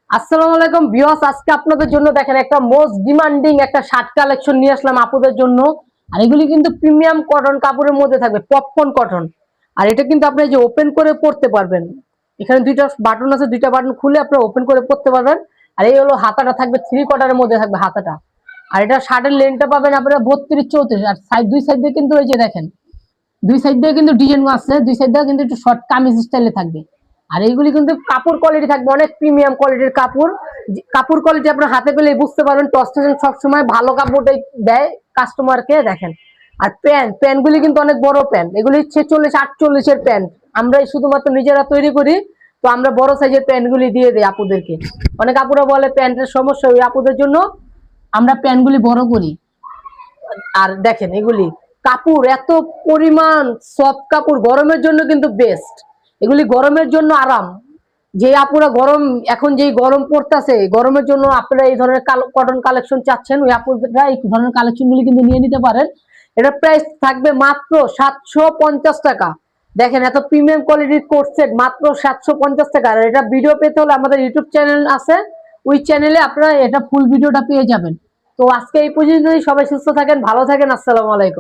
আসসালামু আলাইকুম ভিউয়ার্স, আজকে আপনাদের জন্য দেখেন একটা মোস্ট ডিমান্ডিং একটা শার্ট কালেকশন নিয়ে আসলাম আপুদের জন্য। আর এগুলি কিন্তু প্রিমিয়াম কটন কাপড়ের মধ্যে থাকবে, পপকর্ন কটন। আর এটা কিন্তু আপনি যে ওপেন করে পরতে পারবেন। এখানে দুইটা বাটন আছে, দুইটা বাটন খুলে আপনি ওপেন করে পরতে পারবেন। আর এই হলো হাতাটা থাকবে থ্রি কোয়ার্টারের মধ্যে থাকবে হাতাটা। আর এটা শার্টের লেন্থটা পাবেন আপনারা 32-34। আর দুই সাইড দিয়ে কিন্তু এই যে দেখেন, দুই সাইড দিয়ে কিন্তু ডিজাইন আছে, দুই সাইড দিয়ে কিন্তু একটু শর্ট কামিজ স্টাইলে থাকবে। আর এইগুলি কিন্তু কাপড় কোয়ালিটি থাকবে অনেক প্রিমিয়াম কোয়ালিটির কাপড়। কাপড় কোয়ালিটি আপনার হাতে পেলে বুঝতে পারবেন। টস্টেশন সবসময় ভালো কাপড়টাই দেয় কাস্টমারকে। দেখেন, আর প্যান্ট গুলি কিন্তু অনেক বড় প্যান্ট, এগুলি 46-48 প্যান্ট আমরা শুধুমাত্র নিজেরা তৈরি করি। তো আমরা বড় সাইজের প্যান্ট গুলি দিয়ে দিই আপুদেরকে। অনেক আপুরা বলে প্যান্টের সমস্যা, ওই আপুদের জন্য আমরা প্যান্ট গুলি বড় করি। আর দেখেন এগুলি কাপড় এত পরিমাণ সফট কাপড়, গরমের জন্য কিন্তু বেস্ট। এগুলি গরমের জন্য আরাম। যে আপুরা গরম, এখন যেই গরম পড়তেছে, গরমের জন্য আপনারা এই ধরনের কটন কালেকশন চাচ্ছেন, ওই আপুরা এই ধরনের কালেকশন গুলি কিন্তু নিয়ে নিতে পারেন। এটা প্রাইস থাকবে মাত্র 750 টাকা। দেখেন এত প্রিমিয়াম কোয়ালিটির কোট সেট মাত্র 750 টাকা। আর এটা ভিডিও পেতে হলে আমাদের ইউটিউব চ্যানেল আছে, ওই চ্যানেলে আপনারা এটা ফুল ভিডিওটা পেয়ে যাবেন। তো আজকে এই পর্যন্তই, সবাই সুস্থ থাকেন, ভালো থাকেন, আসসালামু আলাইকুম।